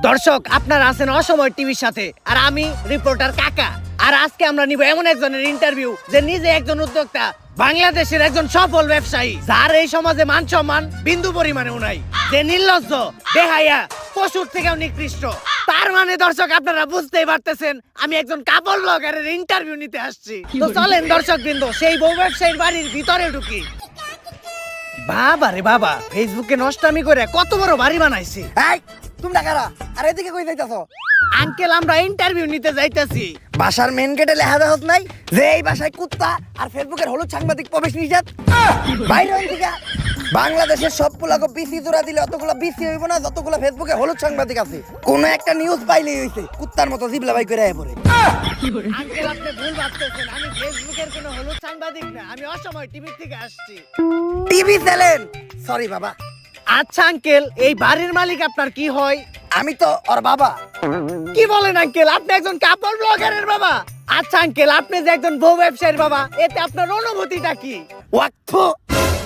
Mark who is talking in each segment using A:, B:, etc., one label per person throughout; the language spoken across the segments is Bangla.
A: দর্শক, আপনারা আছেন অসময় টিভির সাথে, আর আমি রিপোর্টার কাকা। আর আজকে আমরা নিব এমন একজনের ইন্টারভিউ যে নিজে একজন উদ্যোক্তা, বাংলাদেশের একজন সফল ব্যবসায়ী, যার এই সমাজে মান সম্মান বিন্দু পরিমাণেও নাই, যে নির্লজ্জ, বেহায়া, পশুর থেকেও নিকৃষ্ট। তার মানে দর্শক, আপনারা বুঝতেই পারতেছেন আমি একজন কাপড় ব্লগারের ইন্টারভিউ নিতে আসছি। তো চলেন দর্শক বৃন্দ, সেই বউ ব্যবসায়ীর বাড়ির ভিতরে ঢুকি। বাবা রে বাবা, ফেসবুকে নষ্টামি করে কত বড় বাড়ি বানাইছি।
B: এই তোমরা কারা? আর এদিকে কই যাইতাছো?
A: আঙ্কেল, আমরা ইন্টারভিউ নিতে যাইতেছি।
B: বাসার মেন গেটে লেখা দেখছ নাই যে এই বাসায় কুত্তা আর ফেসবুকের হলুদ সাংবাদিক প্রবেশ নিষেধ? বাইরে হইন থেকে। বাংলাদেশের সব পোলাকে বিসি জোড়া দিলে অতগুলো বিসি হইব না যতগুলো ফেসবুকে হলুদ সাংবাদিক আছে। কোন একটা নিউজ পাইলেই হইছে কুত্তার মতো জিবলা বাই করে আয় পড়ে।
A: আঙ্কেল, আপনি ভুল ভাবতেছেন, আমি ফেসবুকের কোনো হলুদ সাংবাদিক না, আমি অসময় টিভি থেকে আসছি।
B: TV channel? সরি বাবা।
A: আচ্ছা আঙ্কেল, এই বাড়ির মালিক আপনার কি হয়?
B: আমি তো ওর বাবা।
A: কি বলেন আঙ্কেল, আপনি একজন কাপড় ব্লগারের বাবা? আচ্ছা আঙ্কেল, আপনি যে একজন বউ ব্যবসায়ীর বাবা, এতে আপনার অনুভূতিটা কি?
B: ওয়াক্ফ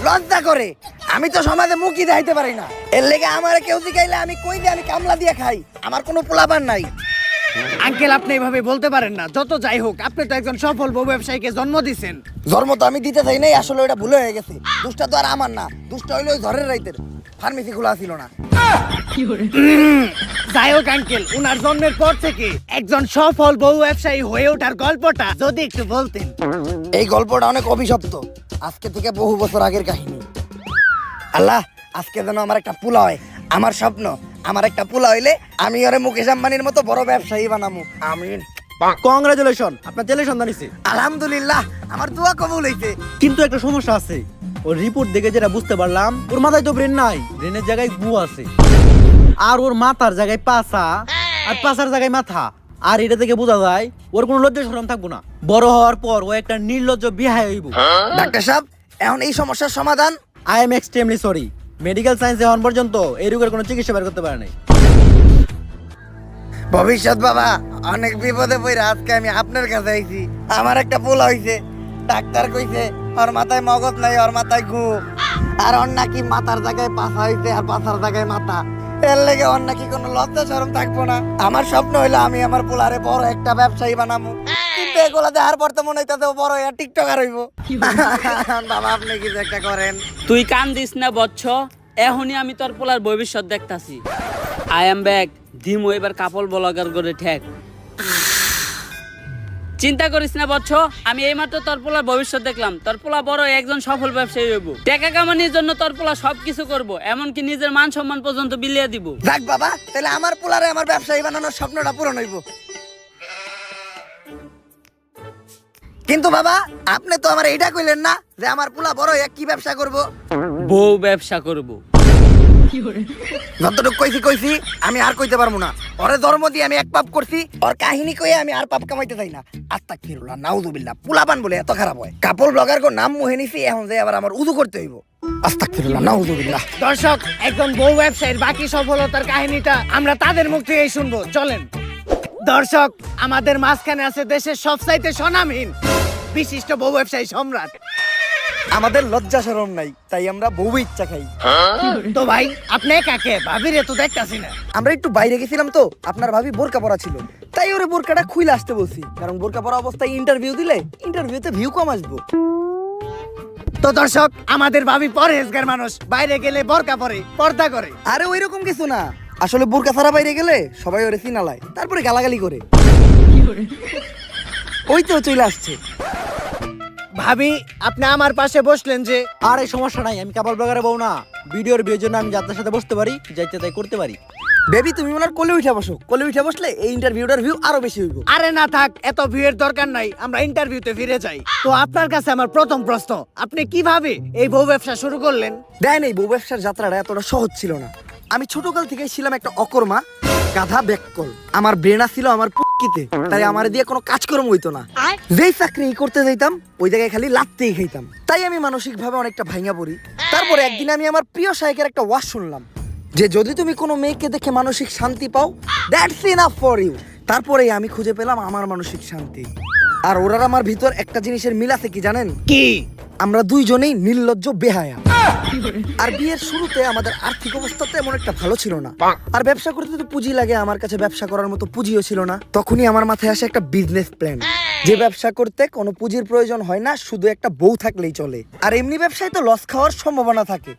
B: লজ্জা করে। আমি তো সমাজে মুখই দেখাইতে পারি না, এর লেগে আমার কেউ জিগাইলে আমি কই দিয়ে আমি কামলা দিয়ে খাই। আমার কোনো পোলাপান নাই।
A: আঙ্কেল, আপনি এভাবে বলতে পারেন না। যত যাই হোক, আপনি তো একজন সফল বউ ব্যবসায়ীকে জন্ম দিছেন।
B: জন্ম তো আমি দিতে চাই নাই, আসলে ওটা ভুল হয়ে গেছে। দুষ্টা তো আর আমার না, দুষ্টা হইলো ওই ঝড়ের রাইতের। ফার্মেসি খোলা ছিল না।
A: যাই হোক আঙ্কেল, উনার জন্মের পর থেকে একজন সফল বউ ব্যবসায়ী হয়ে ওঠার গল্পটা যদি একটু বলতেন।
B: এই গল্পটা অনেক অভিশপ্ত, আজকে থেকে বহু বছর আগের কাহিনী। আল্লাহ, আজকে যেন আমার একটা পোলা হয়। আমার স্বপ্ন, আমার একটা পোলা হইলে আমি ওরে মুকেশ আম্বানির মতো বড় ব্যবসায়ী বানামু। আমিন।
C: কংগ্রাচুলেশন, আপনার ছেলে সন্তান হইছে।
B: আলহামদুলিল্লাহ, আমার দোয়া কবুল হইছে।
C: কিন্তু একটা সমস্যা আছে। ওর রিপোর্ট দেখে যেটা বুঝতে পারলাম, ওর মাথায় তো ব্রেন নাই, ব্রেনের জায়গায় গু আছে। আর ওর মাথার জায়গায় পাছা, আর পাছার জায়গায় মাথা। আর এটা থেকে বোঝা যায় ওর কোনো লজ্জা শরম থাকবো না। বড় হওয়ার পর ও একটা নির্লজ্জ বিহায় হইব।
B: ডাক্তার সাহেব, এখন এই সমস্যার সমাধান?
C: I am extremely sorry, medical সায়েন্সে এখন পর্যন্ত এই রোগের কোনো চিকিৎসা বের করতে পারে নাই।
B: ভবিষ্যৎ বাবা, অনেক বিপদে পড়ে আজকে আমি আপনার কাছে আইছি। আমার একটা পোলা হইছে, ডাক্তার কইছে ওর মাথায় মগজ নাই, ওর মাথায় ঘু। আর ওর নাকি মাথার জায়গায় পাছা হইছে আর পাছার জায়গায় মাথা। এর লেগে ওর নাকি কোনো লজ্জা শরম থাকবো না। আমার স্বপ্ন হইলো আমি আমার পোলারে বড় একটা ব্যবসায়ী বানাবো। কিন্তু এগুলা দেখার পর তো মনে হইতাছে ও বড় একটা টিকটকার হইব। বাবা, আপনি কিছু একটা করেন।
D: তুই কান দিস না বচ্চ, এখনই আমি তোর পোলার ভবিষ্যৎ দেখতাছি। আই এম ব্যাক, দিমো এবার কাপড় ব্লগার করে ঠেক। চিন্তা করিস না বচ্চ, আমি এইমাত্র তোর পোলার ভবিষ্যৎ দেখলাম। তোর পোলা বড় একজন সফল ব্যবসায়ী হইব। টাকা কামানোর জন্য তোর পোলা সবকিছু করব, এমনকি নিজের মান সম্মান পর্যন্ত বিলিয়ে দিব।
B: যাক বাবা, তাহলে আমার পোলারে আমার ব্যবসায়ী বানানোর স্বপ্নটা পূরণ হইব। কিন্তু বাবা, আপনি তো আমার এইটা কইলেন না যে আমার পোলা বড় হয়ে কি ব্যবসা করব।
D: বউ ব্যবসা করব।
B: যতটুকু কইছি আমি আর কইতে পারবো না। ওরে ধর্ম দিয়ে আমি এক পাপ করছি, ওর কাহিনী কইয়ে আমি আর পাপ কামাইতে চাই না। আস্তাগফিরুল্লাহ, নাউযুবিল্লাহ। পোলাপান বলে এত খারাপ হয়? কাপড় ব্লগার কো নাম মুহে নিছি, এখন যে আবার আমার উযু করতে হইব। আস্তাগফিরুল্লাহ, নাউযুবিল্লাহ।
A: দর্শক, একজন বউ ব্যবসায়ীর বাকি সফলতার কাহিনীটা আমরা তাদের মুখ থেকেই শুনবো। চলেন দর্শক, আমাদের মাঝখানে আছে দেশের সবচাইতে স্বনামহীন বিশিষ্ট বউ ব্যবসায়ী সম্রাট।
B: আমাদের লজ্জা শরম নাই, তাই আমরা বউ ইচ্ছা খাই।
A: তো ভাই, আপনি কাকে ভাবিরে তো দেখতাছি না।
B: আমরা একটু বাইরে গেছিলাম তো, আপনার ভাবি বোরকা পরা ছিল, তাই ওরে বোরকাটা খুইলে আসতে বলছি। কারণ বোরকা পরা অবস্থায় ইন্টারভিউ দিলে ইন্টারভিউতে ভিউ কম আসবো।
A: তো দর্শক, আমাদের ভাবি পরহেজগার মানুষ, বাইরে গেলে বোরকা পরে, পর্দা করে।
B: আরে ওই রকম কিছু না, আসলে বোরকা ছাড়া বাইরে গেলে সবাই ওরে চিনালায়, তারপরে গালাগালি করে। ওই তো চলে আসছে।
A: ভাবি, আপনি আমার পাশে বসলেন যে?
C: আর এই সমস্যা নাই, আমি কাপড় ব্লগারে বউ না। ভিডিওর বিয়ের জন্য আমি যাত্রার সাথে বসতে পারি, যাইতে তাই করতে পারি।
B: বেবি, তুমি ওনার কোলে উঠে বসো। কোলে উঠে বসলে এই ইন্টারভিউটার ভিউ আরো বেশি হইব।
A: আরে না থাক, এত ভিড়ের দরকার নাই, আমরা ইন্টারভিউতে ফিরে যাই। তো আপনার কাছে আমার প্রথম প্রশ্ন, আপনি কিভাবে এই বউ ব্যবসা শুরু করলেন?
B: দেন, এই বউ ব্যবসার যাত্রাটা এতটা সহজ ছিল না। আমি ছোটকাল থেকে ছিলাম একটা অকর্মা, গাধা ব্যাককল। আমার ব্রেনা ছিল আমার পুকিতে, তাই আমার দিয়ে কোনো কাজকর্ম হইতো না। যেই চাকরি করতে যাইতাম ওই জায়গায় খালি লাত্তেই খাইতাম। তাই আমি মানসিক ভাবে অনেকটা ভাঙা পড়ি। তারপরে একদিন আমি আমার প্রিয় শায়কের একটা ওয়াজ শুনলাম যে যদি তুমি কোনো মেয়েকে দেখে মানসিক শান্তি পাও, দ্যাটস ইনাফ ফর ইউ। তারপরেই আমি খুঁজে পেলাম আমার মানসিক শান্তি। আর ওরার আমার ভিতর একটা জিনিসের মিল আছে, কি জানেন?
A: কি?
B: আমরা দুইজনেই নির্লজ্জ বেহায়া। আর বিয়ের শুরুতে আমাদের আর্থিক অবস্থা তেমন একটা ভালো ছিল না, আর ব্যবসা করতে তো পুঁজি লাগে, আমার কাছে ব্যবসা করার মতো পুঁজিও ছিল না। তখনই আমার মাথায় আসে একটা বিজনেস প্ল্যান, যে ব্যবসা করতে কোনো পুঁজির প্রয়োজন হয় না, শুধু একটা বউ থাকলেই চলে। আর এমনি ব্যবসায় তো লস খাওয়ার সম্ভাবনা থাকে,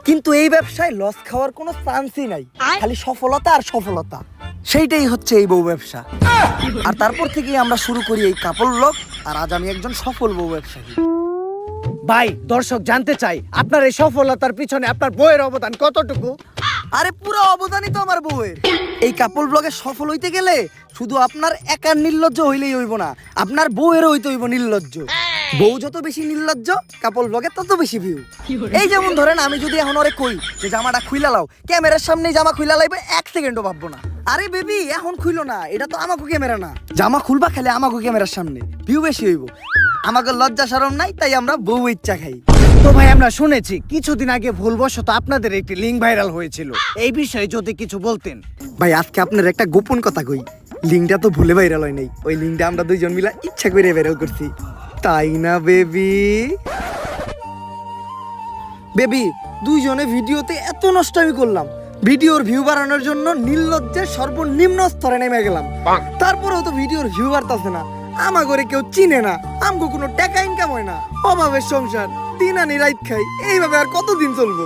B: কিন্তু এই ব্যবসায় লস খাওয়ার কোনো চান্সই নাই, খালি সফলতা আর সফলতা। সেইটাই হচ্ছে এই বউ ব্যবসা। আর তারপর থেকেই আমরা শুরু করি এই কাপড় ব্লগ, আর আজ আমি একজন সফল বউ ব্যবসায়ী।
A: ভাই দর্শক জানতে চাই আপনার এই সফলতার পিছনে আপনার বইয়ের অবদান কতটুকু?
B: আরে পুরো অবদানই তো আমার বউয়ের। এই কাপড় ব্লগে সফল হইতে গেলে শুধু আপনার একার নির্লজ্জ হইলেই হইব না, আপনার বউয়েরও হইতে হইব নির্লজ্জ। বউ যত বেশি নির্লজ্জ, কাপড় ব্লগে তত বেশি ভিউ। এই যেমন ধরেন, আমি যদি এখন ওরে কই যে জামাটা খুইলা লাও, ক্যামেরার সামনে জামা খুইলা লাইবে 1 সেকেন্ডও ভাববো না। আরে বেবি এখন খুইলো না, এটা তো আমাকে ক্যামেরা না, জামা খুলবা খালি আমাকে ক্যামেরার সামনে, ভিউ বেশি হইব। আমাকে লজ্জা শরম নাই, তাই আমরা বউ ইচ্ছা খাই।
A: তো ভাই আমরা শুনেছি কিছুদিন আগে ভুলবশত আপনাদের একটি লিঙ্ক ভাইরাল হয়েছিল, এই বিষয়ে যদি কিছু বলতেন।
B: ভাই আজকে আপনার একটা গোপন কথা কই, লিঙ্কটা তো ভুলে ভাইরাল হয় নাই, ওই লিঙ্কটা আমরা দুইজন মিলে ইচ্ছা করে ভাইরাল করছি, তাই না বেবি? বেবি দুইজনে ভিডিওতে এত নষ্ট আমি করলাম, ভিডিওর ভিউ বাড়ানোর জন্য নির্লজ্জের সর্বনিম্ন স্তরে নেমে গেলাম, তারপরেও তো ভিডিওর ভিউ বাড়তাছে না। আমা করে কেউ চিনে না, আমগো কোনো টাকা ইনকাম হয় না, অভাবের সংসার, দিন আনি রাত খাই, এইভাবে আর কতদিন চলবো?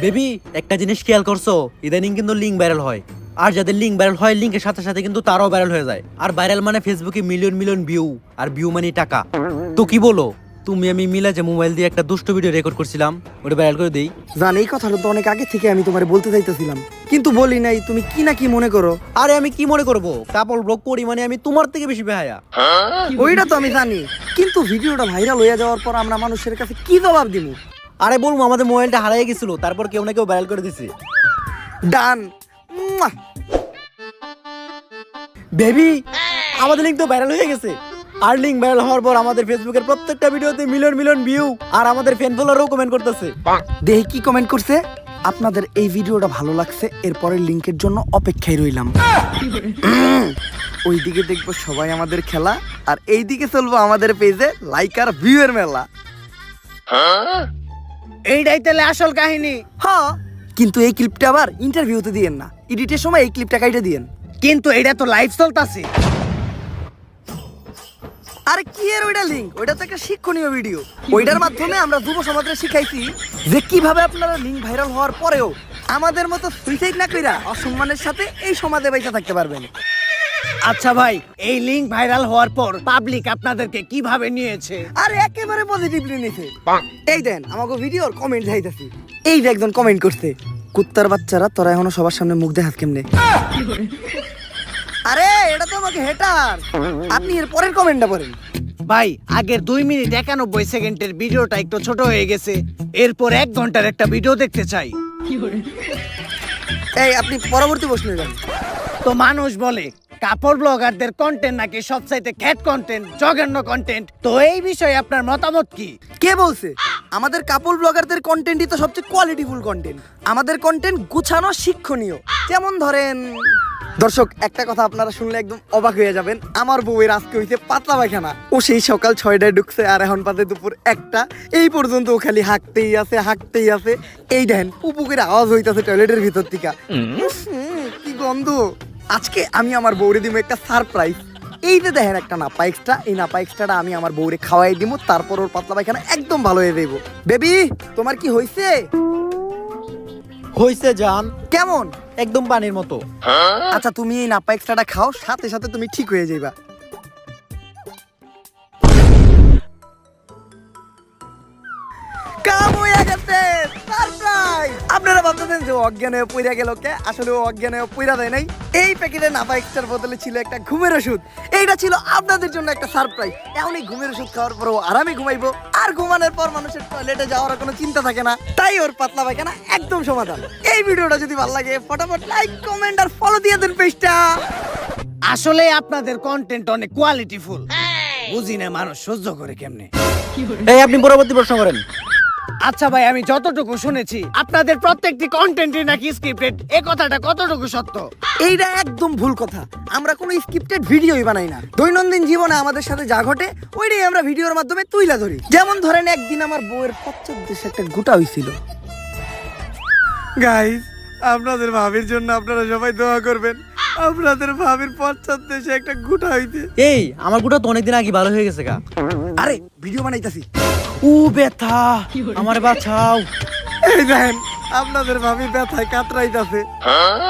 C: বেবি একটা জিনিস খেয়াল করছো, ইদানিং কিন্তু লিঙ্ক ভাইরাল হয়, আর যাদের লিঙ্ক ভাইরাল হয় লিঙ্কের সাথে সাথে কিন্তু তারাও ভাইরাল হয়ে যায়। আর ভাইরাল মানে ফেসবুকে মিলিয়ন মিলিয়ন ভিউ, আর ভিউ মানে টাকা। তো কি বলো তুমি আমি মিলে যে মোবাইল দিয়ে একটা দুষ্ট ভিডিও রেকর্ড করছিলাম, ওটা ভাইরাল করে দেই?
B: জান, এই কথাটা তো অনেক আগে থেকে আমি তোমারে বলতে চাইতেছিলাম, কিন্তু বলি নাই, তুমি কি না কি মনে করো।
C: আরে আমি কি মনে করব, কাপড় ব্লগ করি মানে আমি তোমার থেকে বেশি বেহায়া।
B: ওইটা তো আমি জানি, কিন্তু ভিডিওটা ভাইরাল হয়ে যাওয়ার পর আমরা মানুষের কাছে কি জবাব দিব?
C: আরে বলবো আমাদের মোবাইলটা হারিয়ে গেছিল, তারপর কেউ না কেউ ভাইরাল করে দিছে।
B: ডান।
C: বেবি আমাদের লিঙ্ক তো ভাইরাল হয়ে গেছে, আর লিঙ্ক ভাইরাল হওয়ার পর আমাদের ফেসবুকের প্রত্যেকটা ভিডিওতে মিলিয়ন মিলিয়ন ভিউ, আর আমাদের ফ্যান ফলোয়ারও কমেন্ট করতেছে।
B: দেখি কি কমেন্ট করছে। আপনাদের এই ভিডিওটা ভালো লাগছে, এরপরের লিংকের জন্য অপেক্ষায় রইলাম। ওইদিকে দেখবো সবাই আমাদের খেলা, আর এইদিকে চলবো আমাদের পেজে লাইক আর ভিউ এর মেলা।
A: এইটাই তাহলে আসল কাহিনী।
B: হ্যাঁ, কিন্তু এই ক্লিপটা আবার ইন্টারভিউতে দিয়েন না, এডিটের সময় এই ক্লিপটা কাইটে দিয়েন।
A: কিন্তু এটা তো লাইভ চলতেছে।
B: আরে কি এর ওইটা লিংক, ওইটা তো একটা শিক্ষণীয় ভিডিও, ওইটার মাধ্যমে আমরা যুব সমাজকে শিখাইছি যে কিভাবে আপনারা লিংক ভাইরাল হওয়ার পরেও আমাদের মতো সুইসাইড না কইরা অসম্মানের সাথে এই সমাজে বেঁচে থাকতে পারবেন।
A: আচ্ছা ভাই, এই লিঙ্ক ভাইরাল হওয়ার পর পাবলিক আপনাদেরকে কিভাবে নিয়েছে?
B: আরে একেবারে পজিটিভলি নিছে। এই দেন আমাকে ভিডিওর কমেন্ট যাইতাছি, এই যে একজন কমেন্ট করছে, কুত্তার বাচ্চারা তোরা এখনো সবার সামনে মুখ দেখাস কেমনে? আরে এটা তো আমাকে হেটার, আপনি এর পরের কমেন্টটা পড়েন।
A: ভাই আগের 2 মিনিট 91 সেকেন্ডের ভিডিওটা একটু ছোট হয়ে গেছে, এরপর 1 ঘন্টার একটা ভিডিও দেখতে চাই।
B: এই আপনি পরবর্তী প্রশ্নে যান।
A: তো মানুষ বলে কাপড় ব্লগারদের কন্টেন্ট নাকি সবচাইতে খ্যাট কন্টেন্ট, জঘন্য কন্টেন্ট, তো এই বিষয়ে আপনার মতামত কি?
B: কে বলছে? আমাদের কাপড় ব্লগারদের কন্টেন্টই তো সবচেয়ে কোয়ালিটিফুল কন্টেন্ট। আমাদের কন্টেন্ট গুছানো, শিক্ষণীয়। যেমন ধরেন, দর্শক একটা কথা আপনারা শুনলে একদম অবাক হয়ে যাবেন, আমার বউয়ের আজকে হইছে পাতলা পায়খানা। ও সেই সকাল 6টায় ঢুকছে আর এখন পাতে দুপুর 1টা, এই পর্যন্ত ও খালি হাঁকতেই আছে হাঁকতেই আছে। এই দেখেন পুপুকের আওয়াজ হইতাছে টয়লেটের ভিতর থেকে, কি গন্ধ। আজকে আমি আমার বউরে দিব একটা সারপ্রাইজ। এই যে দেখেন একটা নাপা এক্সট্রা, এই নাপা এক্সট্রাটা আমি আমার বউরে খাওয়াই দিব, তারপর ওর পাতলা পায়খানা একদম ভালো হয়ে যাইব। বেবি তোমার কি হইছে?
C: হইছে জান,
B: কেমন?
C: একদম পানির মতো।
B: আচ্ছা তুমি এই নাপা এক্সট্রাটা খাও, সাথে সাথে তুমি ঠিক হয়ে যাইবা। কাম হয়ে গেছে, সারপ্রাইজ। আপনারা ভাবতেছেন যে অজ্ঞান হয়ে পইরা গেল কে, আসলে ও অজ্ঞান হয়ে পইরা দেয় নাই। এই প্যাকেটে নাপা এক্সট্রার বদলে ছিল একটা ঘুমের ওষুধ, এইটা ছিল আপনাদের জন্য একটা সারপ্রাইজ। এখন এই ঘুমের ওষুধ খাওয়ার পর ও আরামে ঘুমাইবো, আর ঘুমানোর পর মানুষের টয়লেটে যাওয়ার কোনো চিন্তা থাকে না, তাই ওর পাতলা পায়খানা একদম সমাধান। এই ভিডিওটা যদি ভালো লাগে ফটাফট লাইক, কমেন্ট আর ফলো দিয়ে দেন পেজটা।
A: আসলে আপনাদের কন্টেন্ট অনেক কোয়ালিটিফুল, বুঝি না মানুষ সহ্য করে কেমনে।
C: এই আপনি পরবর্তী প্রশ্ন করেন।
A: আচ্ছা ভাই, আমি যতটুকু শুনেছি আপনাদের প্রত্যেকটি কন্টেন্টই নাকি স্ক্রিপ্টেড, এই কথাটা কতটুকু সত্য?
B: এইটা একদম ভুল কথা। আমরা কোনো স্ক্রিপ্টেড ভিডিওই বানাই না। দৈনন্দিন জীবনে আমাদের সাথে যা ঘটে ওইটাই আমরা ভিডিওর মাধ্যমে তুইলা ধরি। যেমন ধরেন একদিন আমার বউয়ের পশ্চাৎদেশে একটা গুটা হইছিল। গাইস, আপনাদের ভাবির জন্য আপনারা সবাই দোয়া করবেন। আপনাদের ভাবির পশ্চাৎদেশে একটা গুটা হইতে।
C: এই আমার গুটা তো অনেকদিন আগে ভালো হয়ে গেছে গা।
B: আরে ভিডিও বানাইতাছি।
C: ও ব্যথা, আমারে বাঁচাও।
B: এই দেখেন, আপনাদের ভাবি ব্যথায় কাতরাইতাছে।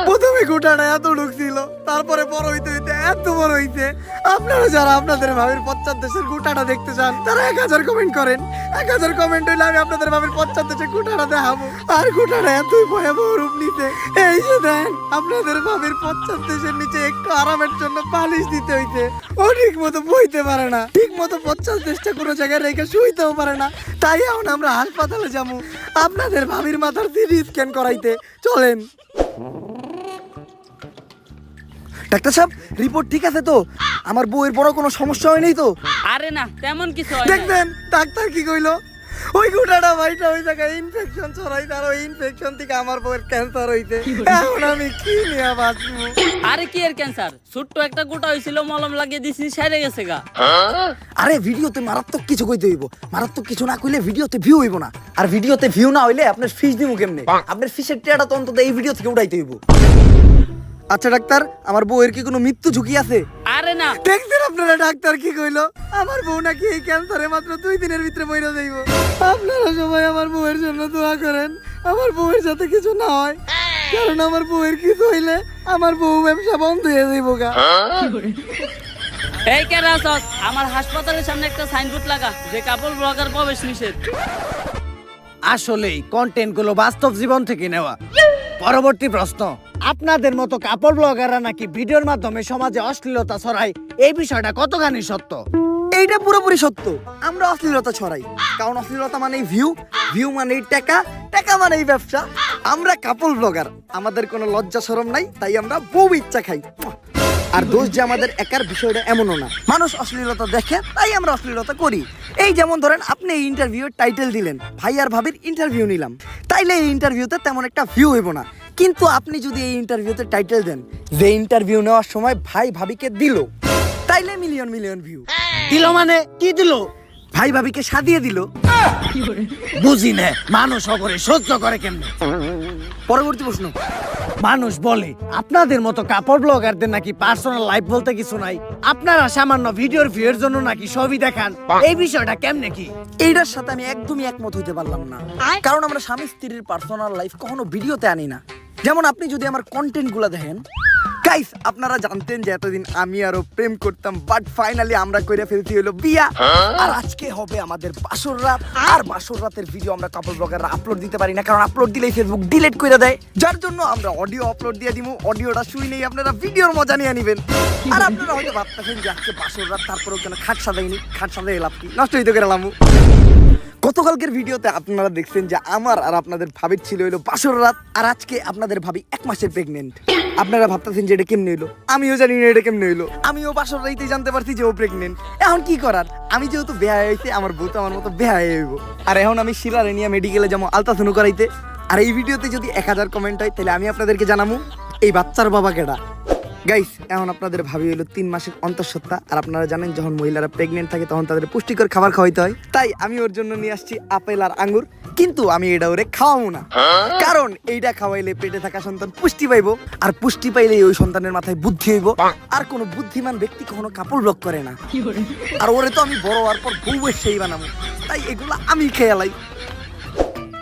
B: প্রথমে গোটাটা এত ঢুকছিল, তারপরে বড় হইতে হইতে এত বড় হইছে। আপনারা যারা আপনাদের ভাবির পশ্চাৎদেশের গোটাটা দেখতে চান তারা 1000 কমেন্ট করেন। 1000 কমেন্ট হইলে আমি আপনাদের ভাবির পশ্চাৎদেশের গোটাটা দেখাবো। আর গোটাটা এতই ভয়াবহ রূপ নিতে, এই যে দেন আপনাদের ভাবির পশ্চাৎদেশের নিচে একটু আরামের জন্য পালিশ দিতে হইতে। ও ঠিক মতো বইতে পারে না, ঠিক মতো পশ্চাৎদেশটা কোনো জায়গায় রেখে শুইতেও পারে না। তাই এখন আমরা হাসপাতালে যাবো আপনাদের ভাবির মাথার সিটি স্ক্যান করাইতে। চলেন। ডাক্তার সাহেব, রিপোর্ট ঠিক আছে তো? আমার বউয়ের বড় কোনো সমস্যা হয়নি তো?
D: আরে না, তেমন কিছু হয় না।
B: দেখবেন ডাক্তার কি কইলো? ওই গুটাটা ভাইটা ওই জায়গায় ইনফেকশন ছড়াইতে, আর ওই ইনফেকশন থেকে আমার বউয়ের ক্যান্সার হইতে। এখন আমি কি নিয়ে বাঁচবো?
D: আরে কি এর ক্যান্সার? ছোট্ট একটা গোটা হয়েছিল, মলম লাগিয়ে দিছি, সেরে গেছে গা।
B: আরে ভিডিওতে মারাত্মক কিছু কইতে হইব। মারাত্মক কিছু না কইলে ভিডিওতে ভিউ হইব না। আর ভিডিওতে ভিউ না হইলে আপনার ফিস দিমু কেমনে? আপনার ফিসের টিয়াটা তো অন্তত এই ভিডিও থেকে উঠাইতে হইব। আচ্ছা ডাক্তার, আমার বউয়ের কি কোনো মৃত্যু ঝুঁকি আছে?
D: আরে না।
B: দেখছেন আপনারা ডাক্তার কি কইলো? আমার বউ নাকি এই ক্যান্সারে মাত্র 2 দিনের ভিতরে মইরা যাইব। আপনারা সবাই আমার বউয়ের জন্য দোয়া করেন, আমার বউয়ের সাথে কিছু না হয়। কারণ আমার বউয়ের কিছু হইলে আমার বউ ব্যবসা বন্ধ হয়ে যাইব গা।
D: এই কে রাসস, আমার হাসপাতালের সামনে একটা সাইনবোর্ড লাগা যে কাপড় ব্লগার প্রবেশ নিষেধ।
A: আসলেই কন্টেন্ট গুলো বাস্তব জীবন থেকে নেওয়া। পরবর্তী প্রশ্ন, আপনাদের মতো কাপড় ব্লগাররা নাকি ভিডিওর মাধ্যমে সমাজে অশ্লীলতা ছড়ায়, এই বিষয়টা কতখানি সত্য?
B: এইটা পুরোপুরি সত্য। আমরা অশ্লীলতা ছড়াই, কারণ অশ্লীলতা মানেই ভিউ, ভিউ মানেই টাকা, টাকা মানেই ব্যবসা। আমরা কাপল ব্লগার, আমাদের কোনো লজ্জা শরম নাই, তাই আমরা বউ ইচ্ছা খাই। আর দোষ যে আমাদের একার বিষয়টা এমনও না। মানুষ অশ্লীলতা দেখে তাই আমরা অশ্লীলতা করি। এই যেমন ধরেন আপনি এই ইন্টারভিউর টাইটেল দিলেন, ভাই আর ভাবির ইন্টারভিউ নিলাম, তাইলে এই ইন্টারভিউতে তেমন একটা ভিউ হইব না। কিন্তু আপনি যদি এই ইন্টারভিউতে টাইটেল দেন যে ইন্টারভিউ নেওয়ার সময় ভাই ভাবিকে দিল, তাইলে মিলিয়ন মিলিয়ন ভিউ।
A: দিল মানে কি দিল?
B: ভাই ভাবিকে সাদিয়ে দিল।
A: বুঝি না, মানুষ অগরে সহ্য করে কেমনে?
B: পরবর্তী প্রশ্ন,
A: মানুষ বলে আপনাদের মতো কাপড় ব্লগারদের নাকি পার্সোনাল লাইফ বলতে কিছু নাই, আপনারা সামান্য ভিডিওর ভিউয়ের জন্য নাকি ছবি দেখান, এই বিষয়টা কেমনে কি?
B: এইটার সাথে আমি একদমই একমত হইতে পারলাম না। কারণ আমরা স্বামী স্ত্রীর পার্সোনাল লাইফ কখনো ভিডিওতে আনি না। যেমন আপনি যদি আমার কন্টেন্ট গুলা দেখেন, গাইস আপনারা জানতেন যে এতদিন আমি আরো প্রেম করতাম, বাট ফাইনালি আমরা কইরা ফেলতে হলো বিয়া। আর আজকে হবে আমাদের বাসর রাত। আর বাসর রাতের ভিডিও আমরা কাপল ব্লগাররা আপলোড দিতে পারি না, কারণ আপলোড দিলেই ফেসবুক ডিলিট করে দেয়। যার জন্য আমরা অডিও আপলোড দিয়ে দিমু, অডিওটা শুই নেই, আপনারা ভিডিওর মজা নিয়ে নিবেন। আর আপনারা হয়তো ভাবতেছেন যে আজকে বাসর রাত, তারপরেও কেন খাট সাজাইনি? খাট সাজাই লাভ কি? নষ্ট হইতে করে লামু। গতকালকের ভিডিওতে আপনারা দেখছেন যে আমার আর আপনাদের ভাবির ছিল হইলো বাসর রাত, আর আজকে আপনাদের ভাবি 1 মাসের প্রেগনেন্ট। আপনারা ভাবতেছেন যে এটা কেমনে হইলো? আমিও জানি না এটা কেমনে হইলো। আমিও বাসর রাইতে জানতে পারছি যে ও প্রেগনেন্ট। এখন কি করার? আমি যেহেতু বেহায়া হইছে, আমার বউ তো আমার মতো বেহায়া হইব। আর এখন আমি শিলারে নিয়ে মেডিকেলে যাবো আলট্রাসাউন্ড করাইতে। আর এই ভিডিওতে যদি 1000 কমেন্ট হয় তাহলে আমি আপনাদেরকে জানাবো এই বাচ্চার বাবা কেডা। গাইস, এখন আপনাদের ভাবি হলো 3 মাসের অন্তঃসত্ত্বা। আর আপনারা জানেন যখন মহিলারা প্রেগনেন্ট থাকে তখন তাদের পুষ্টিকর খাবার খাওয়াইতে হয়। তাই আমি ওর জন্য নিয়ে আসছি আপেল আর আঙ্গুর। কিন্তু আমি এটা ওরে খাওয়াবো না, কারণ এইটা খাওয়াইলে পেটে থাকা সন্তান পুষ্টি পাইবো। আর পুষ্টি পাইলে ওই সন্তানের মাথায় বুদ্ধি হইব। আর কোনো বুদ্ধিমান ব্যক্তি কখনো কাপড় ব্লক করে না। আর ওরে তো আমি বড় হওয়ার পর বউ সেই বানাবো, তাই এগুলো আমি খেয়ালাই।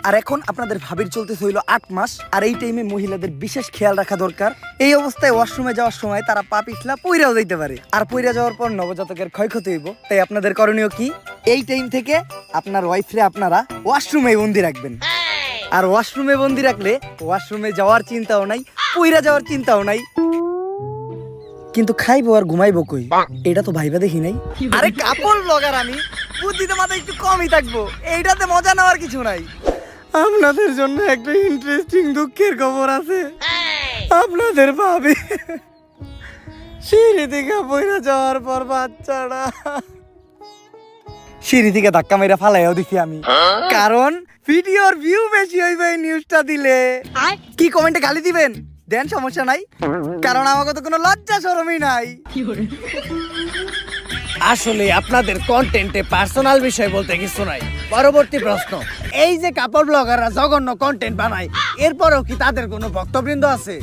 B: আর এখন আপনাদের ভাবির চলতেছে হইলো 8 মাস। আর এই টাইমে মহিলাদের বিশেষ খেয়াল রাখা দরকার। এই অবস্থায় ওয়াশরুমে যাওয়ার সময় তারা পা পিছলা পইরাও যাইতে পারে। আর পইরা যাওয়ার পর নবজাতকের ক্ষয়ক্ষতি হইব। তাই আপনাদের করণীয় কি? এই টাইম থেকে আপনার ওয়াইফরে আপনারা ওয়াশরুমে বন্দি রাখবেন। আর ওয়াশরুমে বন্দি রাখলে ওয়াশরুমে যাওয়ার চিন্তাও নাই, পইরা যাওয়ার চিন্তাও নাই। কিন্তু খাইবো আর ঘুমাইবো কই, এটা তো ভাইবা দেখি নাই। আরে কাপড় ব্লগার আমি, বুদ্ধিতে মাথায় একটু কমই থাকবো, এইটাতে মজা নেওয়ার কিছু নাই। আপনাদের জন্য একটা ইন্টারেস্টিং দুঃখের খবর আছে। আপনাদের ভাবি সিঁড়ি থেকে পড়ে যাওয়ার পর বাচ্চাটা সিঁড়ি থেকে ধাক্কা মেরে ফালাইও দেখি আমি। কারণ ভিডিওর ভিউ বেশি হইবে এই নিউজটা দিলে। কি কমেন্টে গালি দিবেন দেন, সমস্যা নাই, কারণ আমাকে তো কোনো লজ্জা শরমই নাই।
A: আসলে আপনাদের কন্টেন্টে পার্সোনাল বিষয় বলতে কিছু নাই। পরবর্তী প্রশ্ন, এই যে কাপড় ব্লগাররা জঘন্য কন্টেন্ট বানায়, এরপরেও কি তাদের কোনো ভক্তবৃন্দ আছে?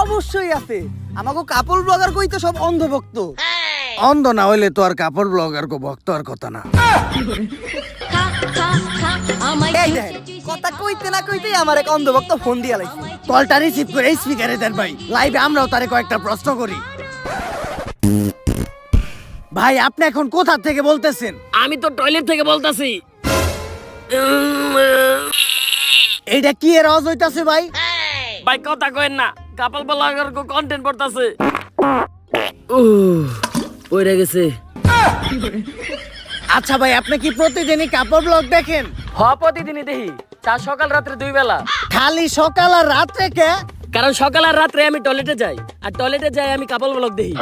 B: অবশ্যই আছে, আমাকে কাপড় ব্লগার কই তো সব অন্ধভক্ত।
A: অন্ধ না হইলে তো আর কাপড় ব্লগার কো ভক্ত আর কথা না।
B: এই দেখেন, কথা কইতে না কইতেই আমার এক অন্ধভক্ত ফোন দিয়া লাইছে।
A: কলটা রিসিভ করে স্পিকারে দেন ভাই, লাইভে আমরাও তারে কয়েকটা প্রশ্ন করি। ভাই আপনি এখন কোথা থেকে বলতেছেন?
D: আমি তো টয়লেট থেকে বলতাছি।
A: এইটা কি এর আওয়াজ হইতাছে ভাই?
D: ভাই কথা কইেন না, কাপল ব্লগার কো কন্টেন্ট করতেছে। ওইরা গেছে।
A: আচ্ছা ভাই, আপনি কি প্রতিদিনই কাপড় ব্লগ দেখেন?
D: প্রতিদিনই দেখি, চা সকাল রাত্রে 2 বেলা।
A: খালি সকাল আর রাত্রে কে?
D: কারণ সকাল আর রাত্রে আমি টয়লেটে যাই, আর টয়লেটে যাই আমি কাপল ব্লগ দেখি।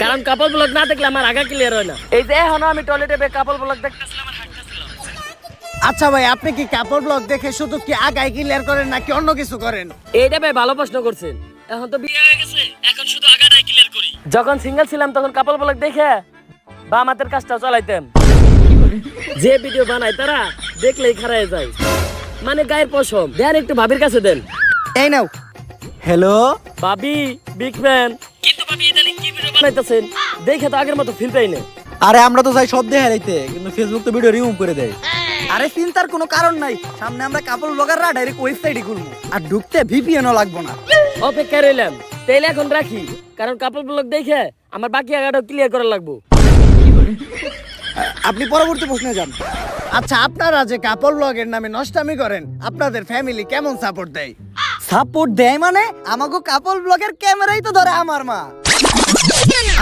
D: কারণ কাপল ব্লগ না দেখলে আমার আগা ক্লিয়ার হয় না। এই যে এখনো আমি টয়লেটে কাপল ব্লগ দেখতেছিলাম, আমার হাঁটতেছিলাম।
A: আচ্ছা ভাই, আপনি কি কাপড় ব্লগ দেখে শুধু কি আগায় ক্লিয়ার করেন নাকি অন্য কিছু করেন?
D: এইটা ভাই ভালো প্রশ্ন করছেন। এখন তো বিয়ে হয়ে গেছে, এখন শুধু আগাটাই ক্লিয়ার করি। যখন সিঙ্গেল ছিলাম তখন কাপল ব্লগ দেখে বাম হাতের কাজটা চালাইতাম। যে ভিডিও বানায় তারা দেখলেই খারায় যায়, মানে গায়ের পশম। দেন একটু ভাবির কাছে দেন।
B: এই নাও।
C: হ্যালো
D: ভাবি বিগ ফ্যান। কিন্তু ভাবি ইদানিং কি ভিডিও বানাইতেছেন দেখে তো আগের মতো ফিল পাই না।
C: আরে আমরা তো চাই সব দেখে রাইতে, কিন্তু ফেসবুক তো ভিডিও রিমুভ করে দেয়।
B: আরে চিন্তার কোনো কারণ নাই, সামনে আমরা কাপড় ব্লগাররা ডাইরেক্ট ওয়েবসাইটে খুলবো, আর ঢুকতে ভিপিএনও লাগবো না।
D: অপেক্ষা রইলাম, তাইলে এখন রাখি, কারণ কাপল ব্লগ দেখে আমার বাকি আগাটা ক্লিয়ার করা লাগবো।
B: আপনি পরবর্তী প্রশ্নে যান।
A: আচ্ছা, আপনারা যে কাপড় ব্লগের নামে নষ্টামি করেন, আপনাদের ফ্যামিলি কেমন সাপোর্ট দেয়?
B: সাপোর্ট দেয় মানে আমাকে কাপল ব্লগের ক্যামেরাই তো ধরে আমার মা।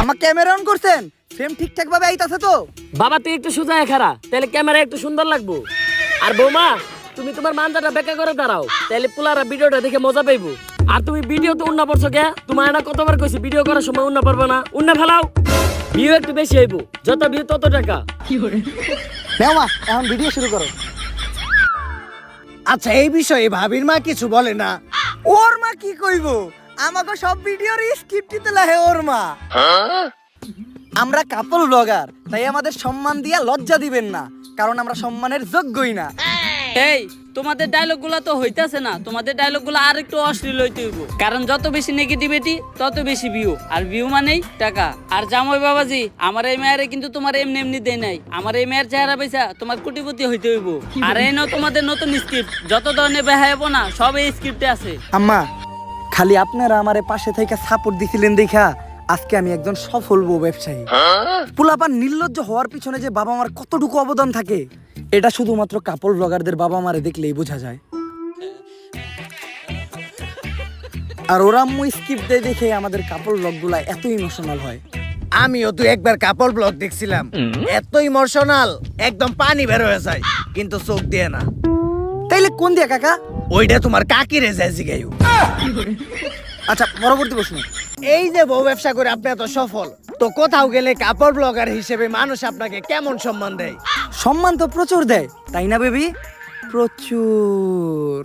B: আমার ক্যামেরা অন করছেন, ফ্রেম ঠিকঠাক ভাবে আইতাছে তো?
D: বাবা তুই একটু সোজা খারা, তাহলে ক্যামেরা একটু সুন্দর লাগবো। আর বৌমা তুমি তোমার মানজাটা বেঁকা করে দাঁড়াও, তাহলে পুলারা ভিডিওটা দেখে মজা পাইবো। আর তুমি ভিডিও তো উন্না পড়ছো কে? তোমার না কতবার কইছি ভিডিও করার সময় উন্না পারবে না, উন্না ফেলাও। ভিউ একটু বেশি হইব, যত ভিউ তত টাকা।
B: নাও মা, এখন ভিডিও শুরু করো।
A: আচ্ছা, এই বিষয়ে ভাবির মা কিছু বলে না?
B: ওর মা কি কইব, আমাকে সব ভিডিওর স্ক্রিপ্ট দিতে লাগে ওর মা। আমরা কাপল ব্লগার, তাই আমাদের সম্মান দিয়া লজ্জা দিবেন না, কারণ আমরা সম্মানের যোগ্যই না।
D: এই তোমাদের ডায়লগ গুলা তো হইতাছে না, তোমাদের ডায়লগ গুলা আর একটু অশ্লীল হইতে হইব, কারণ যত বেশি নেগেটিভিটি তত বেশি ভিউ, আর ভিউ মানেই টাকা। আর জামাই বাবাজি, আমার এই মেয়েরে কিন্তু তোমার এমনি এমনি দেয় নাই, আমার এই মেয়ের চেহারা পয়সা তোমার কোটিপতি হইতে হইব। আর এই নাও তোমাদের নতুন স্ক্রিপ্ট, যত ধরনের বেহায়াবো না সব এই স্ক্রিপ্টে আছে।
B: আম্মা, খালি আপনারা আমারে পাশে থেকে সাপোর্ট দিছিলেন দেখা আজকে আমি একজন সফল বউ ব্যবসায়ী। পোলাপান নির্লজ্জ হওয়ার পিছনে যে বাবা মার কতটুকু অবদান থাকে, এটা শুধুমাত্র কাপল ব্লগারদের বাবা মারে দেখলেই বোঝা যায়। আর ওরা আম্মু স্কিপ দেয় দেখে আমাদের কাপল ব্লগগুলা এত ইমোশনাল হয়।
A: আমিও তো একবার কাপড় ব্লগ দেখছিলাম, এত ইমোশনাল, একদম পানি বের হয়ে যায়, কিন্তু চোখ দিয়ে না।
B: তাইলে কোন দিয়া কাকা?
A: ওইটা তোমার কাকিরে যায় জিগাইও।
B: আচ্ছা, পরবর্তী প্রশ্ন।
A: এই যে বউ ব্যবসা করে আপনি এত সফল, তো কোথাও গেলে কাপড় ব্লগার হিসেবে মানুষ আপনাকে কেমন সম্মান দেয়?
B: সম্মান তো প্রচুর দেয়, তাই না বেবি? প্রচুর।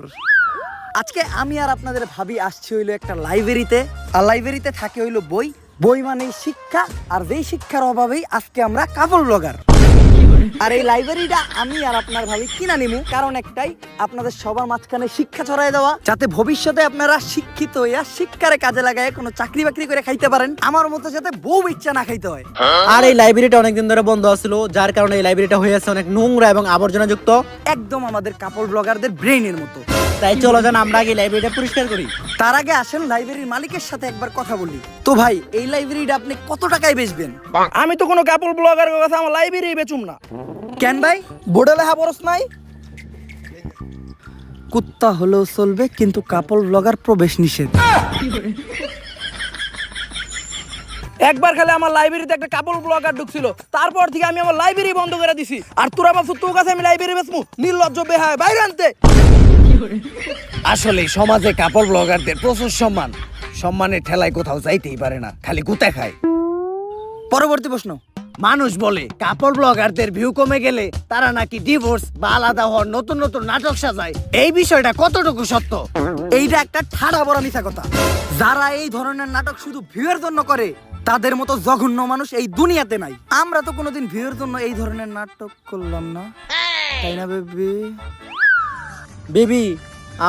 B: আজকে আমি আর আপনাদের ভাবি আসছি হইলো একটা লাইব্রেরিতে, আর লাইব্রেরিতে থাকে হইলো বই। বই মানে শিক্ষা, আর যেই শিক্ষার অভাবেই আজকে আমরা কাপল ব্লগার। আর এই লাইব্রেরিটা আমি আর আপনার ভাবি কিনা নিমু, কারণ একটাই, আপনাদের সবার মাঝখানে শিক্ষা ছড়াই দেওয়া, যাতে ভবিষ্যতে আপনারা শিক্ষিত হইয়া শিক্ষারে কাজে লাগায় কোনো চাকরি বাকরি করে খাইতে পারেন, আমার মতো যাতে বউ ইচ্ছা না খাইতে হয়।
C: আর এই লাইব্রেরিটা অনেকদিন ধরে বন্ধ ছিল, যার কারণে এই লাইব্রেরিটা হয়ে আছে অনেক নোংরা এবং আবর্জনা যুক্ত,
B: একদম আমাদের কাপল ব্লগারদের ব্রেইনের মতো।
C: তাই চলো যান আমরা আগে লাইব্রেরিটা পরিষ্কার করি।
B: তার আগে আসেন লাইব্রেরির মালিকের সাথে একবার কথা বলি। তো ভাই, এই লাইব্রেরিটা আপনি কত টাকায় বেচবেন?
E: আমি তো কোনো কাপল ব্লগারের কথা আমার লাইব্রেরি বেচুম না।
B: কেন ভাই, বোর্ডে লেখা বরস নাই? কুত্তা হলেও চলবে, কিন্তু কাপল ব্লগার প্রবেশ নিষেধ।
E: একবার খালি আমার লাইব্রেরিতে একটা কাপল ব্লগার ঢুকছিল, তারপর থেকে আমি আমার লাইব্রেরি বন্ধ করে দিছি। আর তোরা ভাবছো তোর কাছে আমি লাইব্রেরি বেচমু? নির্লজ্জ বেহায়, বাইরে আনতে।
A: আসলে সমাজে কাপড় ব্লগারদের প্রচুর সম্মান, সম্মানের ঠেলায় কোথাও যাইতেই পারে না, খালি গুতা খায়।
B: পরবর্তী প্রশ্ন।
A: মানুষ বলে কাপড় ব্লগারদের ভিউ কমে গেলে তারা নাকি ডিভোর্স বা আলাদা হওয়ার নতুন নতুন নাটক সাজায়, এই বিষয়টা কতটুকু সত্য?
B: এইটা একটা ঠাড়া বড় মিথ্যা কথা। যারা এই ধরনের নাটক শুধু ভিউয়ের জন্য করে তাদের মতো জঘন্য মানুষ এই দুনিয়াতে নাই। আমরা তো কোনোদিন ভিউয়ের জন্য এই ধরনের নাটক করলাম না, তাই না বেবি?
C: বেবি,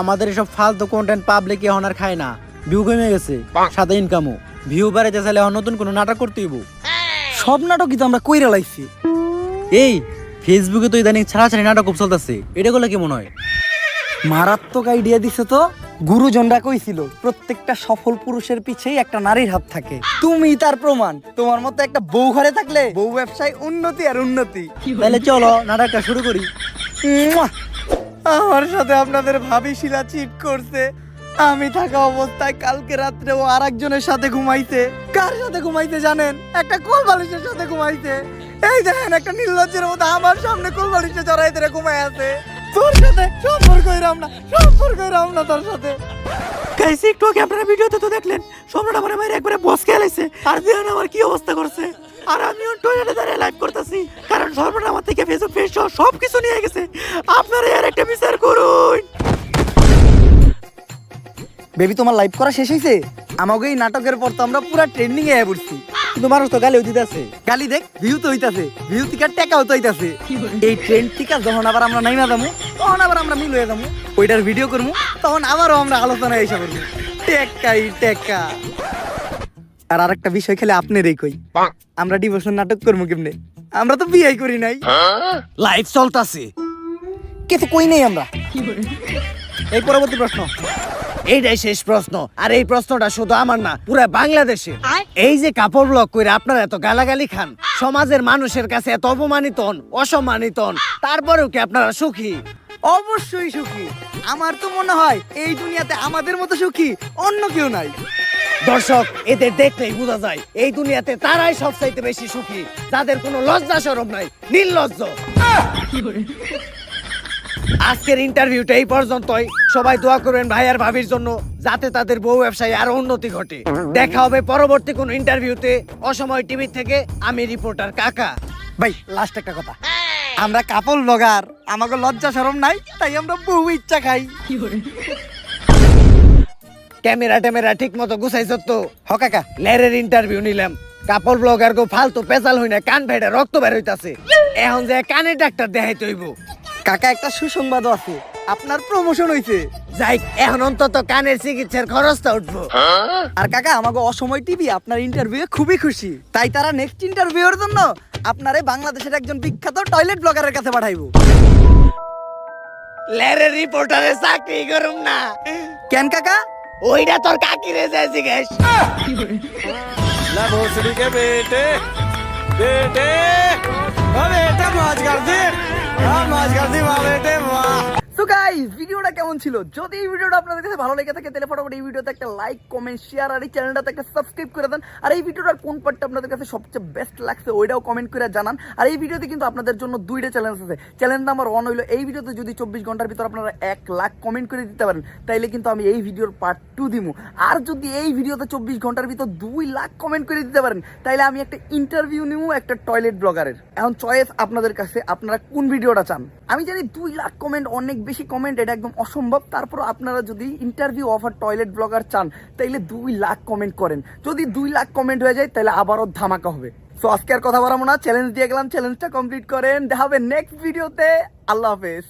C: আমাদের এসব ফালতু কন্টেন্ট পাবলিক এখন আর খায় না। ভিউ কমে গেছে, সাথে ইনকামও। ভিউ বাড়াইতে চাইলে এখন নতুন কোনো নাটক করতে হইব।
B: সব নাটকই তো আমরা কইরা লাইছি।
C: এই ফেসবুকে তো ইদানিং ছাড়াছাড়ি নাটক খুব চলতেছে, এটা গুলো কেমন হয়?
B: মারাত্মক আইডিয়া দিছে তো। গুরুজনরা কইছিল প্রত্যেকটা সফল পুরুষের পিছেই একটা নারীর হাত থাকে। তুমি তার প্রমাণ। তোমার মতো একটা বউ ঘরে থাকলে বউ ব্যবসায় উন্নতি আর উন্নতি।
C: তাহলে চলো নাটকটা শুরু করি।
B: মুয়া! আমার সাথে আপনাদের ভাবি শিলা চিট করছে। আমি থাকা অবস্থায় কালকে রাত্রে ও আরেকজনের সাথে ঘুমাইছে। কার সাথে ঘুমাইছে জানেন? একটা কোল বালিশের সাথে ঘুমাইছে। এই দেখেন, একটা নির্লজ্জের মতো আমার সামনে কোল বালিশে জড়াই ধরে ঘুমাই আছে। তোর সাথে সম্পর্ক হইরাম না, সম্পর্ক হইরাম না তোর সাথে।
C: গাইস, একটু আগে আপনারা ভিডিওতে তো দেখলেন সম্রাট আমার মায়ের একবারে বস খেলাইছে, আর দেখেন আমার কি অবস্থা করছে। আর আমিও টয়লেটে দাঁড়িয়ে লাইভ করতেছি, কারণ সম্রাট আমার থেকে ফেসবুক পেজ সব কিছু নিয়ে গেছে। আপনারা এর একটা বিচার করুন।
B: বেবি, তোমার লাইভ করা শেষ হয়েছে? আমাকে এই নাটকের পর তো আমরা পুরা ট্রেন্ডিং এ পড়ছি।
C: কিন্তু মানুষ তো গালিও দিতেছে।
B: গালি দেখ, ভিউ তো হইতাছে, ভিউ থেকে টাকাও তো হইতাছে। এই ট্রেন্ড থেকে যখন আবার আমরা নাইমা যাবো, তখন আবার আমরা মিল হয়ে যাবো, ওইটার ভিডিও করবো, তখন আবারও আমরা আলোচনায় এসে করবো। টেকাই টেকা। আর আরেকটা বিষয় খেলে আপনারই কই, আমরা ডিভোর্সের নাটক করবো কেমনে? আমরা তো বিয়েই করি নাই।
A: লাইভ চলতাছে।
B: কিছু কই নাই আমরা।
C: এই পরবর্তী প্রশ্ন।
A: এইটাই শেষ প্রশ্ন, আর এই প্রশ্নটা শুধু আমার না, পুরো বাংলাদেশে। এই যে কাপড় ব্লগ করে আপনারা এত গালাগালি খান, সমাজের মানুষের কাছে এত অপমানিত হন, অসম্মানিত হন, তারপরেও কি আপনারা সুখী?
B: অবশ্যই সুখী। আমার তো মনে হয় এই দুনিয়াতে আমাদের মতো সুখী অন্য কেউ নাই।
A: দর্শক, এদের দেখলেই বোঝা যায় এই দুনিয়াতে তারাই সবচাইতে বেশি সুখী, যাদের কোনো লজ্জা শরম নাই, নির্লজ্জ। আজকের ইন্টারভিউটা এই পর্যন্তই। সবাই দোয়া করবেন ভাই আর ভাবির জন্য, যাতে তাদের বউ ব্যবসায় আরো উন্নতি ঘটে। দেখা হবে পরবর্তী কোন ইন্টারভিউতে। অসময় টিভি থেকে আমি রিপোর্টার কাকা।
B: ভাই, লাস্ট একটা কথা, আমরা কাপল ব্লগার, আমাকে লজ্জা শরম নাই, তাই আমরা বউ ইচ্ছা খাই।
A: ক্যামেরা ট্যামেরা ঠিক মতো গুছাইছ তো?
B: হ কাকা।
A: লেরের ইন্টারভিউ নিলাম, কাপড় ব্লগার গো ফালতু পেঁচাল হই না, কান ভেড়ে রক্ত বের হইতাছে। এখন যে কানের ডাক্তার দেখাইতে হইব।
B: কাকা, একটা সুসংবাদও আছে, আপনার প্রমোশন হইছে।
A: যাই, এখন অন্তত কানের চিকিৎসার খরচটা উঠবো।
B: আর কাকা, আমাকে অসময় টিভি আপনার ইন্টারভিউ খুবই খুশি, তাই তারা নেক্সট ইন্টারভিউর জন্য আপনারে বাংলাদেশের একজন বিখ্যাত টয়লেট ব্লগারের কাছে পাঠাইবো।
A: লেরের রিপোর্টারের চাকরি করুম না।
B: কেন কাকা?
A: ওইটা তোর কাকিরে যাইছি গ্যাস।
B: তো গাইস, ভিডিওটা কেমন ছিল? যদি এই ভিডিওটা আপনাদের কাছে ভালো লেগে থাকে তাহলে ফটাফট এই ভিডিওতে একটা লাইক, কমেন্ট, শেয়ার, আর এই চ্যানেলটাতে একটা সাবস্ক্রাইব করে দেন। আর এই ভিডিওটার কোন পার্টটা আপনাদের কাছে সবচেয়ে বেস্ট লাগছে ওইটাও কমেন্ট করে জানান। আর এই ভিডিওতে কিন্তু আপনাদের জন্য দুইটা চ্যালেঞ্জ আছে। চ্যালেঞ্জ নাম্বার 1 হইলো, এই ভিডিওতে যদি 24 ঘন্টার ভিতর আপনারা 1 লাখ কমেন্ট করে দিতে পারেন তাইলে কিন্তু আমি এই ভিডিওর পার্ট 2 দিমু। আর যদি এই ভিডিওতে 24 ঘন্টার ভিতর 2 লাখ কমেন্ট করে দিতে পারেন তাইলে আমি একটা ইন্টারভিউ নিমু একটা টয়লেট ব্লগারের। এখন চয়েস আপনাদের কাছে, আপনারা কোন ভিডিওটা চান। আমি জানি 2 লাখ কমেন্ট অনেক বেশি কমেন্ট, এটা একদম অসম্ভব। তারপর আপনারা যদি ইন্টারভিউ অফার টয়লেট ব্লগার চান তাইলে 2 লাখ কমেন্ট করেন। যদি 2 লাখ কমেন্ট হয়ে যায় তাহলে আবারও ধামাকা হবে। সো আজকে আর কথা বলবো না, চ্যালেঞ্জ দিয়ে গেলাম, চ্যালেঞ্জটা কমপ্লিট করেন। দেখা হবে নেক্সট ভিডিওতে। আল্লাহ হাফেজ।